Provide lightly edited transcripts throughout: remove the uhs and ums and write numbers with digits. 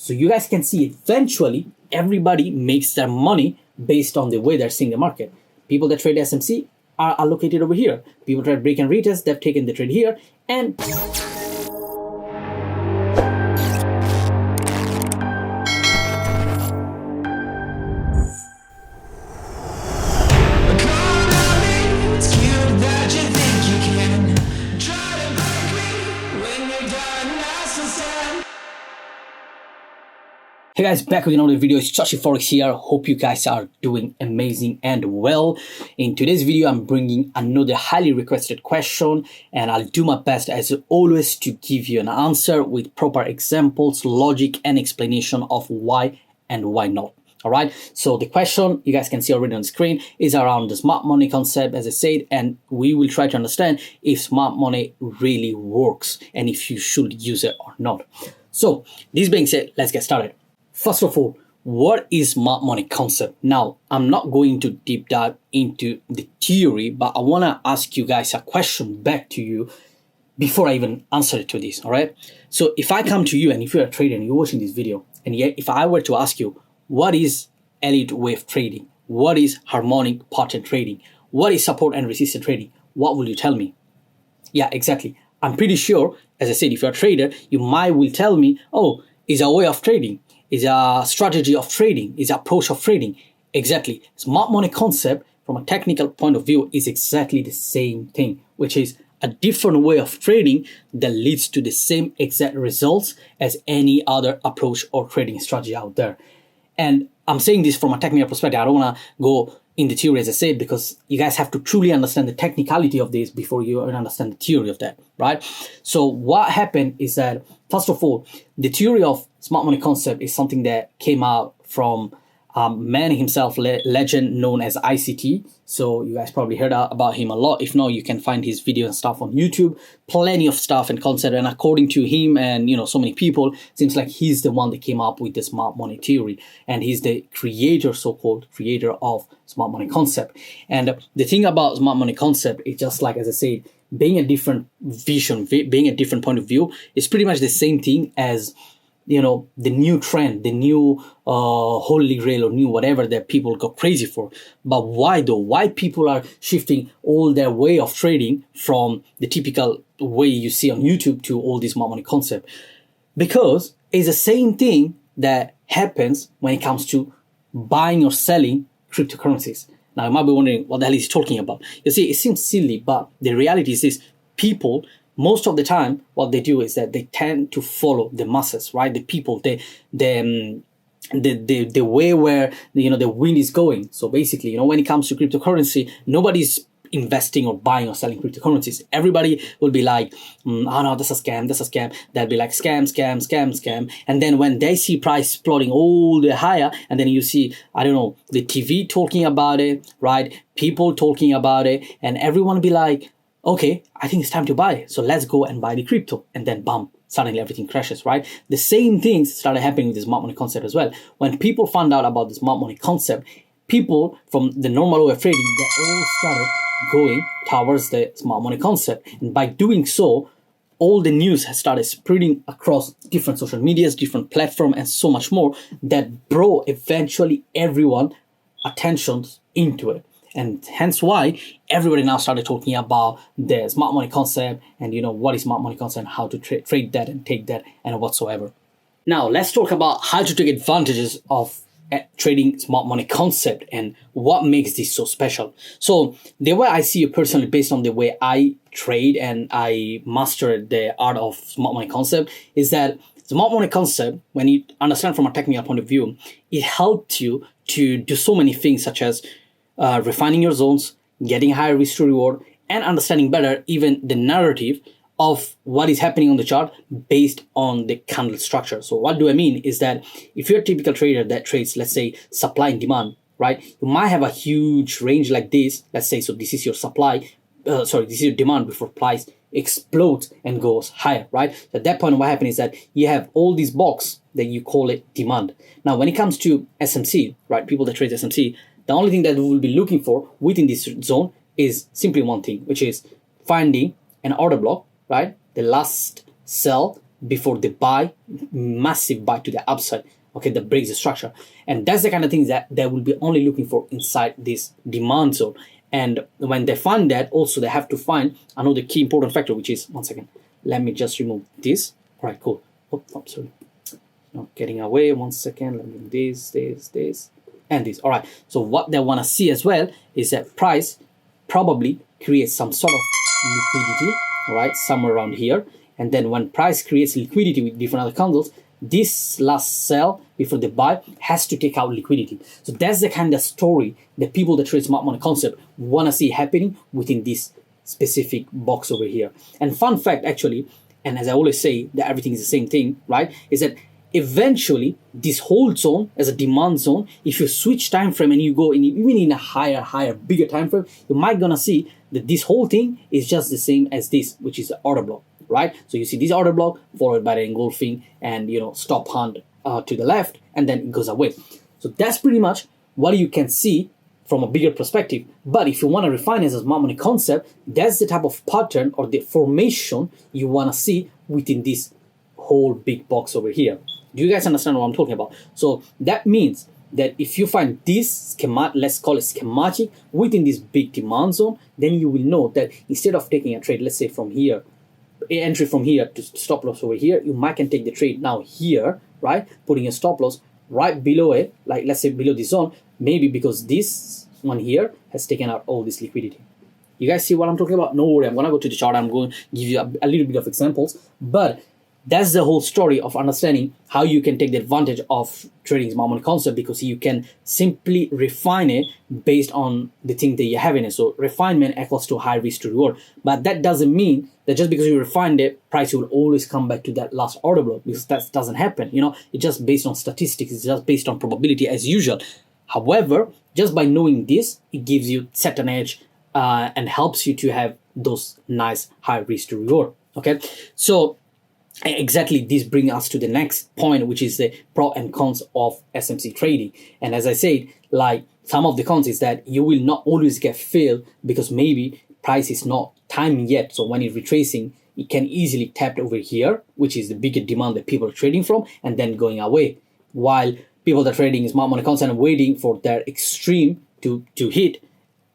So you guys can see eventually everybody makes their money based on the way they're seeing the market. People that trade SMC are allocated over here. People trade break and retest, they've taken the trade here, and hey guys, back with another video. It's Trade Forex here. Hope you guys are doing amazing and well. In today's video, I'm bringing another highly requested question, and I'll do my best as always to give you an answer with proper examples, logic, and explanation of why and why not. All right. So the question you guys can see already on the screen is around the smart money concept, as I said, and we will try to understand if smart money really works and if you should use it or not. So this being said, let's get started. First of all, what is smart money concept? Now, I'm not going to deep dive into the theory, but I want to ask you guys a question back to you before I even answer to this, all right? So if I come to you and if you're a trader and you're watching this video, and yet if I were to ask you, what is elite wave trading? What is harmonic pattern trading? What is support and resistance trading? What will you tell me? Yeah, exactly. I'm pretty sure, as I said, if you're a trader, you might will tell me, oh, it's a way of trading. Is a strategy of trading, is an approach of trading. Exactly. Smart money concept from a technical point of view is exactly the same thing, which is a different way of trading that leads to the same exact results as any other approach or trading strategy out there. And I'm saying this from a technical perspective. I don't want to go in the theory, as I said, because you guys have to truly understand the technicality of this before you understand the theory of that, right? So what happened is that, first of all, the theory of smart money concept is something that came out from man himself, legend known as ICT. So you guys probably heard about him a lot. If not, you can find his video and stuff on YouTube. Plenty of stuff and concept. And according to him and so many people, seems like he's the one that came up with the smart money theory. And he's the creator, so-called creator of smart money concept. And the thing about smart money concept is just like, as I said, being a different vision, being a different point of view is pretty much the same thing as the new trend, the new holy grail or new whatever that people go crazy for. But why though? Why people are shifting all their way of trading from the typical way you see on YouTube to all this smart money concept? Because it's the same thing that happens when it comes to buying or selling cryptocurrencies. Now you might be wondering what the hell he's talking about. You see, it seems silly, but the reality is this: people, most of the time, what they do is that they tend to follow the masses, right? The people, the way where the wind is going. So basically, when it comes to cryptocurrency, nobody's investing or buying or selling cryptocurrencies. Everybody will be like, oh no, that's a scam, that's a scam. They'll be like scam. And then when they see price exploding all the higher, and then you see, I don't know, the TV talking about it, right? People talking about it, and everyone be like, okay, I think it's time to buy. So let's go and buy the crypto. And then bam, suddenly everything crashes, right? The same things started happening with the smart money concept as well. When people found out about the smart money concept, people from the normal way of trading, they all started going towards the smart money concept. And by doing so, all the news has started spreading across different social medias, different platforms, and so much more that brought eventually everyone attentions into it. And hence why everybody now started talking about the smart money concept and what is smart money concept and how to trade that and take that and whatsoever. Now let's talk about how to take advantages of trading smart money concept and what makes this so special. So the way I see it personally, based on the way I trade and I mastered the art of smart money concept, is that smart money concept, when you understand from a technical point of view, it helped you to do so many things, such as refining your zones, getting higher risk to reward, and understanding better even the narrative of what is happening on the chart based on the candle structure. So what do I mean is that if you're a typical trader that trades, let's say, supply and demand, right? You might have a huge range like this. Let's say, so this is your supply, this is your demand before price explodes and goes higher, right? So at that point, what happens is that you have all these box that you call it demand. Now, when it comes to SMC, right? People that trade SMC, the only thing that we will be looking for within this zone is simply one thing, which is finding an order block, right? The last sell before the buy, massive buy to the upside, okay, that breaks the structure. And that's the kind of things that they will be only looking for inside this demand zone. And when they find that, also they have to find another key important factor, which is, one second, let me just remove this. All right, cool. Oh, sorry. Not getting away. 1 second. Let me do this, and this. All right. So what they want to see as well is that price probably creates some sort of liquidity, all right, somewhere around here. And then when price creates liquidity with different other candles, this last sell before the buy has to take out liquidity. So that's the kind of story that people that trade smart money concept want to see happening within this specific box over here. And fun fact, actually, and as I always say, that everything is the same thing, right? Is that eventually this whole zone as a demand zone, if you switch time frame and you go in even in a higher, bigger time frame, you might gonna see that this whole thing is just the same as this, which is the order block, right? So you see this order block followed by the engulfing and stop hunt to the left, and then it goes away. So that's pretty much what you can see from a bigger perspective. But if you want to refine it as a smart money concept, that's the type of pattern or the formation you want to see within this whole big box over here. Do you guys understand what I'm talking about? So that means that if you find this schematic, let's call it schematic, within this big demand zone, then you will know that instead of taking a trade, let's say from here, entry from here to stop loss over here, you might can take the trade now here, right? Putting a stop loss right below it, like let's say below this zone, maybe because this one here has taken out all this liquidity. You guys see what I'm talking about? No worry, I'm gonna go to the chart. I'm going to give you a little bit of examples, but that's the whole story of understanding how you can take the advantage of trading smart money concept, because you can simply refine it based on the thing that you have in it. So refinement equals to high risk to reward. But that doesn't mean that just because you refined it, price will always come back to that last order block, because that doesn't happen. It's just based on statistics. It's just based on probability as usual. However, just by knowing this, it gives you certain edge and helps you to have those nice high risk to reward. Okay, so exactly, this brings us to the next point, which is the pro and cons of SMC trading. And as I said, like some of the cons is that you will not always get filled because maybe price is not timing yet. So when it's retracing, it can easily tap over here, which is the bigger demand that people are trading from, and then going away. While people that are trading smart money concept and waiting for their extreme to hit,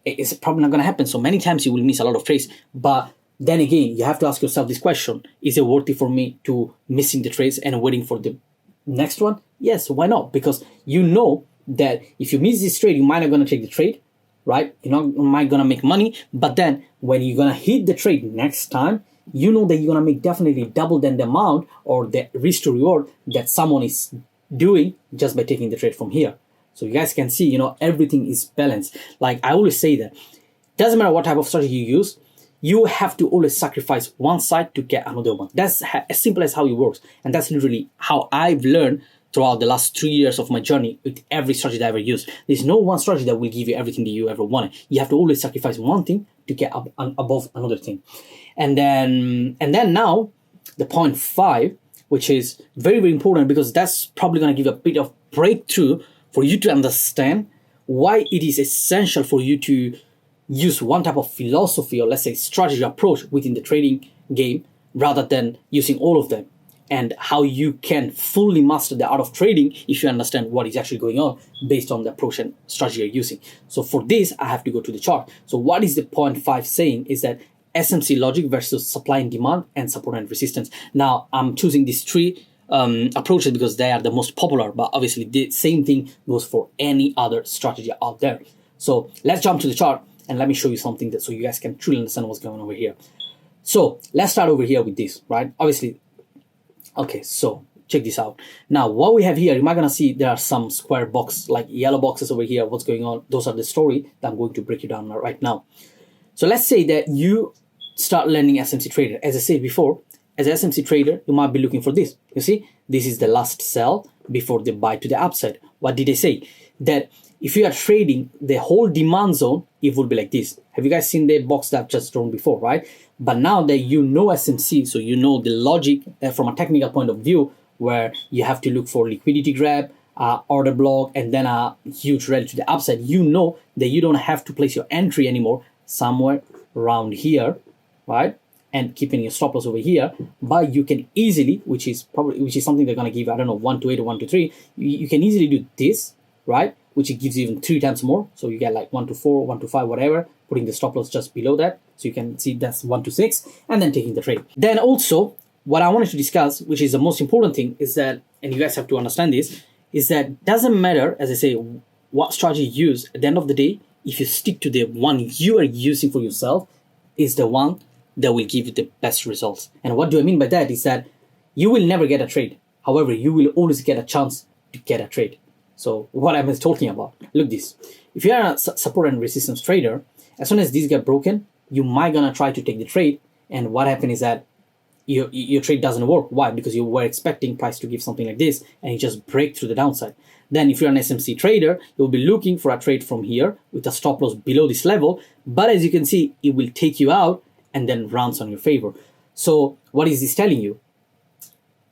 it's probably not going to happen. So many times you will miss a lot of trades. But then again, you have to ask yourself this question: is it worth it for me to missing the trades and waiting for the next one? Yes, why not? Because you know that if you miss this trade, you might not gonna take the trade, right? You're not might gonna make money, but then when you're gonna hit the trade next time, you know that you're gonna make definitely double than the amount or the risk to reward that someone is doing just by taking the trade from here. So you guys can see, everything is balanced. Like I always say that doesn't matter what type of strategy you use, you have to always sacrifice one side to get another one. That's as simple as how it works. And that's literally how I've learned throughout the last 3 years of my journey with every strategy that I ever used. There's no one strategy that will give you everything that you ever wanted. You have to always sacrifice one thing to get above another thing. And then now, the point 5, which is very, very important, because that's probably going to give a bit of breakthrough for you to understand why it is essential for you to use one type of philosophy, or let's say strategy approach within the trading game rather than using all of them, and how you can fully master the art of trading if you understand what is actually going on based on the approach and strategy you're using. So for this, I have to go to the chart. So what is the point 5 saying is that SMC logic versus supply and demand and support and resistance. Now I'm choosing these 3 approaches because they are the most popular, but obviously the same thing goes for any other strategy out there. So let's jump to the chart and let me show you something that so you guys can truly understand what's going on over here. So let's start over here with this, right? Obviously, okay, so check this out. Now, what we have here, you might gonna see there are some square box, like yellow boxes over here. What's going on? Those are the story that I'm going to break you down right now. So let's say that you start learning SMC trader. As I said before, as an SMC trader, you might be looking for this. You see, this is the last sell before the buy to the upside. What did they say? That if you are trading the whole demand zone, it will be like this. Have you guys seen the box that I've just drawn before, right? But now that you know SMC, so you know the logic from a technical point of view, where you have to look for liquidity grab, order block, and then a huge rally to the upside, you know that you don't have to place your entry anymore somewhere around here, right? and keeping your stop loss over here, but you can easily, which is something they're going to give, I don't know, 1 to 8 or 1 to 3, you can easily do this, right? Which it gives you even 3 times more. So you get like 1 to 4, 1 to 5, whatever, putting the stop loss just below that. So you can see that's 1 to 6, and then taking the trade. Then also, what I wanted to discuss, which is the most important thing, is that, and you guys have to understand this, is that doesn't matter, as I say, what strategy you use, at the end of the day, if you stick to the one you are using for yourself, is the one that will give you the best results. And what do I mean by that is that you will never get a trade. However, you will always get a chance to get a trade. So what I'm talking about, look this. If you are a support and resistance trader, as soon as these get broken, you might gonna try to take the trade. And what happened is that your trade doesn't work. Why? Because you were expecting price to give something like this and you just break through the downside. Then if you're an SMC trader, you'll be looking for a trade from here with a stop loss below this level. But as you can see, it will take you out and then rounds on your favor. So what is this telling you?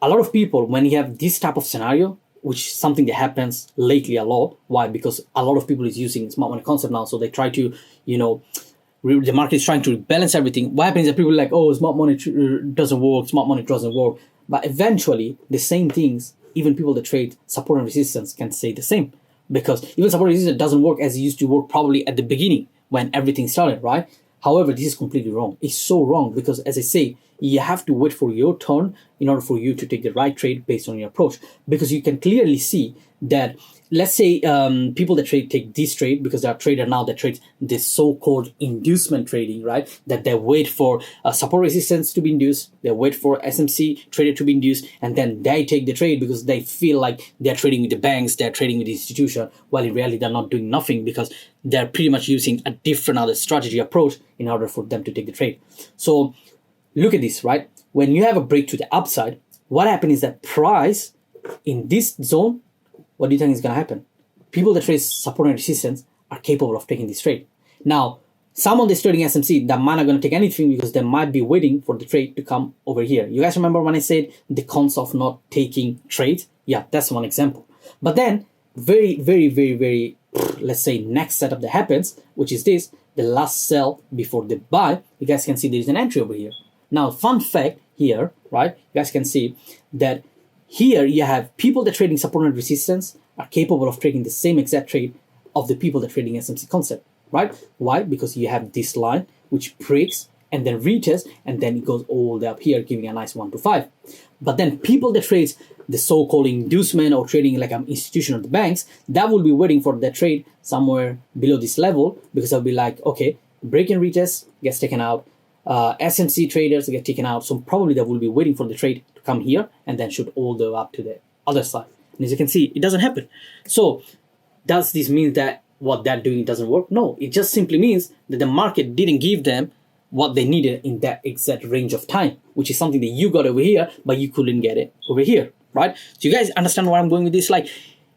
A lot of people, when you have this type of scenario, which is something that happens lately a lot. Why? Because a lot of people is using smart money concept now. So they try to, the market is trying to balance everything. What happens is that people are like, oh, smart money doesn't work, smart money doesn't work. But eventually, the same things, even people that trade support and resistance can say the same. Because even support and resistance doesn't work as it used to work probably at the beginning when everything started, right? However, this is completely wrong. It's so wrong because, as I say, you have to wait for your turn in order for you to take the right trade based on your approach. Because you can clearly see that, let's say people that take this trade because they are trader now that trade this so-called inducement trading, right? That they wait for support resistance to be induced, they wait for SMC trader to be induced, and then they take the trade because they feel like they're trading with the banks, they're trading with the institution, while in reality they're not doing nothing because they're pretty much using a different other strategy approach in order for them to take the trade. So look at this, right? When you have a break to the upside, what happens is that price in this zone, what do you think is going to happen? People that trade support and resistance are capable of taking this trade. Now, someone that's trading SMC, that might not going to take anything because they might be waiting for the trade to come over here. You guys remember when I said the cons of not taking trades? Yeah, that's one example. But then, very, very, very, very, let's say next setup that happens, which is this, the last sell before the buy, you guys can see there is an entry over here. Now, fun fact here, right? You guys can see that here you have people that trading support and resistance are capable of trading the same exact trade of the people that trading SMC concept, right? Why? Because you have this line which breaks and then retests and then it goes all the way up here, giving a nice 1 to 5. But then people that trades the so-called inducement or trading like an institution of the banks, that will be waiting for that trade somewhere below this level because they'll be like, okay, break and retest gets taken out. SMC traders get taken out. So probably they will be waiting for the trade to come here and then shoot all the way up to the other side. And as you can see, it doesn't happen. So does this mean that what they're doing doesn't work? No, it just simply means that the market didn't give them what they needed in that exact range of time, which is something that you got over here, but you couldn't get it over here, right? So you guys understand where I'm going with this? Like,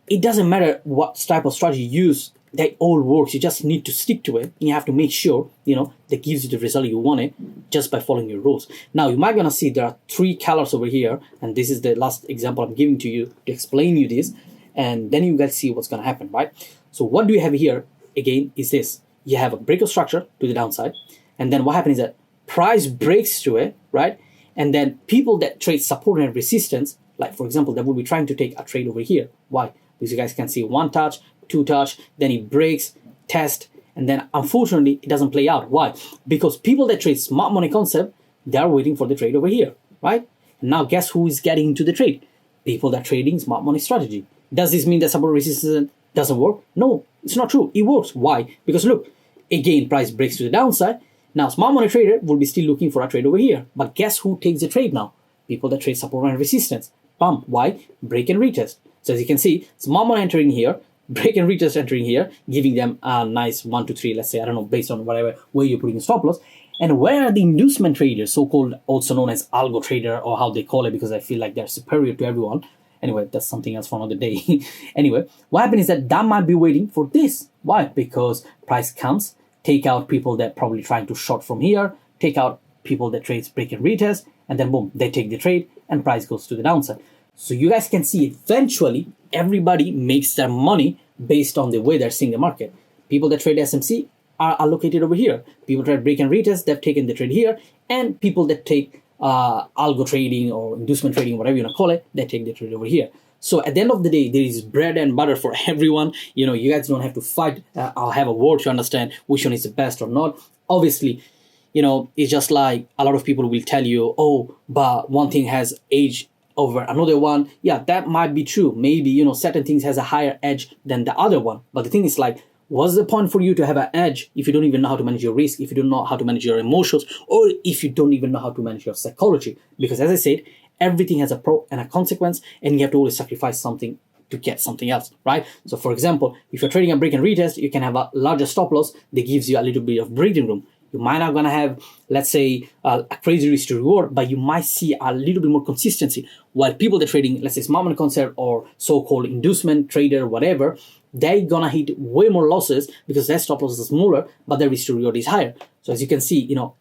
it doesn't matter what type of strategy you use, that all works. You just need to stick to it. And you have to make sure, that gives you the result you wanted just by following your rules. Now, you might gonna see there are 3 colors over here, and this is the last example I'm giving to you to explain you this, and then you guys see what's gonna happen, right? So what do you have here, again, is this. You have a breakout structure to the downside, and then what happens is that price breaks through it, right? And then people that trade support and resistance, like for example, they will be trying to take a trade over here. Why? Because you guys can see 1 touch, 2 touch, then it breaks, test, and then unfortunately it doesn't play out. Why? Because people that trade smart money concept, they are waiting for the trade over here, right? And now guess who is getting into the trade? People that are trading smart money strategy. Does this mean that support resistance doesn't work? No, it's not true. It works. Why? Because look, again, price breaks to the downside. Now smart money trader will be still looking for a trade over here. But guess who takes the trade now? People that trade support and resistance. Pump. Why? Break and retest. So as you can see, smart money entering here, break and retest entering here, giving them a nice 1 to 3, let's say, I don't know, based on whatever where you're putting a stop loss. And where are the inducement traders, so-called, also known as algo trader, or how they call it, because I feel like they're superior to everyone. Anyway, that's something else for another day. Anyway, what happens is that might be waiting for this. Why? Because price comes, take out people that probably trying to short from here, take out people that trades break and retest, and then boom, they take the trade and price goes to the downside. So you guys can see eventually everybody makes their money based on the way they're seeing the market. People that trade SMC are allocated over here. People trade break and retest, they've taken the trade here, and people that take algo trading or inducement trading, whatever you want to call it, they take the trade over here. So at the end of the day, there is bread and butter for everyone. You know, you guys don't have to fight or have a war to understand which one is the best or not. Obviously, you know, it's just like a lot of people will tell you, oh, but one thing has edge over another one. Yeah, that might be true. Maybe, you know, certain things has a higher edge than the other one. But the thing is like, what's the point for you to have an edge if you don't even know how to manage your risk, if you don't know how to manage your emotions, or if you don't even know how to manage your psychology? Because as I said, everything has a pro and a consequence, and you have to always sacrifice something to get something else, right? So for example, if you're trading a break and retest, you can have a larger stop loss that gives you a little bit of breathing room. You might not gonna have, let's say, a crazy risk to reward, but you might see a little bit more consistency. While people that are trading, let's say, smart money concept or so-called inducement trader, whatever, they're gonna hit way more losses because their stop loss is smaller, but their risk to reward is higher. So as you can see, you know,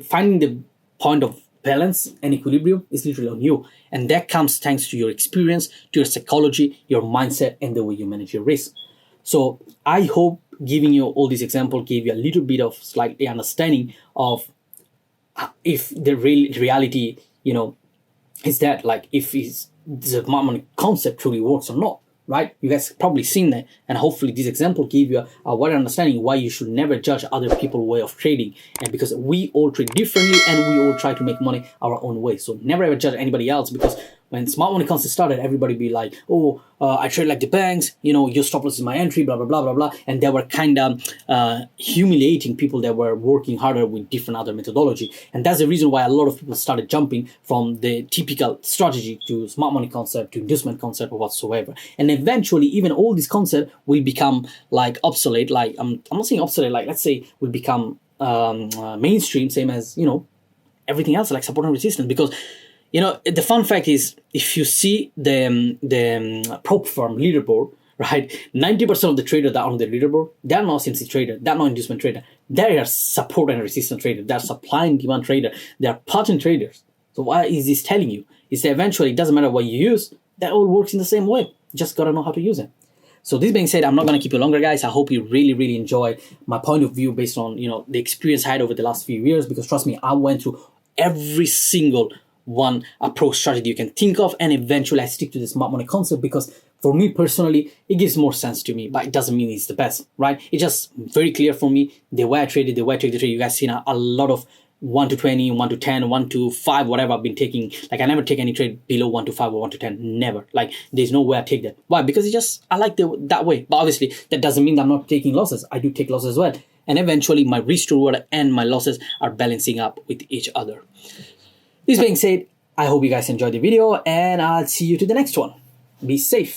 finding the point of balance and equilibrium is literally on you, and that comes thanks to your experience, to your psychology, your mindset, and the way you manage your risk. So I hope giving you all these examples gave you a little bit of slightly understanding of if the reality, you know, is that like if the smart money concept truly works or not, right? You guys probably seen that, and hopefully this example gave you a wider understanding why you should never judge other people's way of trading, and because we all trade differently and we all try to make money our own way. So never ever judge anybody else, because when smart money concept started, everybody be like, oh, I trade like the banks, you know, your stop loss is my entry, blah, blah, blah, blah, blah. And they were kind of humiliating people that were working harder with different other methodology. And that's the reason why a lot of people started jumping from the typical strategy to smart money concept, to inducement concept, or whatsoever. And eventually, even all these concepts will become like obsolete. Like, I'm not saying obsolete, like let's say will become mainstream, same as, you know, everything else, like support and resistance. Because, you know, the fun fact is, if you see the prop firm leaderboard, right, 90% of the traders that are on the leaderboard, they're not SMC trader, they're not inducement trader, they are support and resistance trader, they're supply and demand trader, they're pattern traders. So what is this telling you? Is that eventually it doesn't matter what you use, that all works in the same way. You just gotta know how to use it. So this being said, I'm not gonna keep you longer, guys. I hope you really enjoyed my point of view based on, you know, the experience I had over the last few years, because trust me, I went through every single one approach strategy you can think of, and eventually I stick to the smart money concept because for me personally, it gives more sense to me, but it doesn't mean it's the best, right? It's just very clear for me, the way I traded, the way I take the trade. You guys seen a lot of 1 to 20, 1 to 10, 1 to 5, whatever I've been taking. Like I never take any trade below 1 to 5 or 1 to 10, never. Like there's no way I take that. Why? Because it's just, I like that way. But obviously that doesn't mean that I'm not taking losses. I do take losses as well. And eventually my risk to reward and my losses are balancing up with each other. This being said, I hope you guys enjoyed the video, and I'll see you to the next one. Be safe.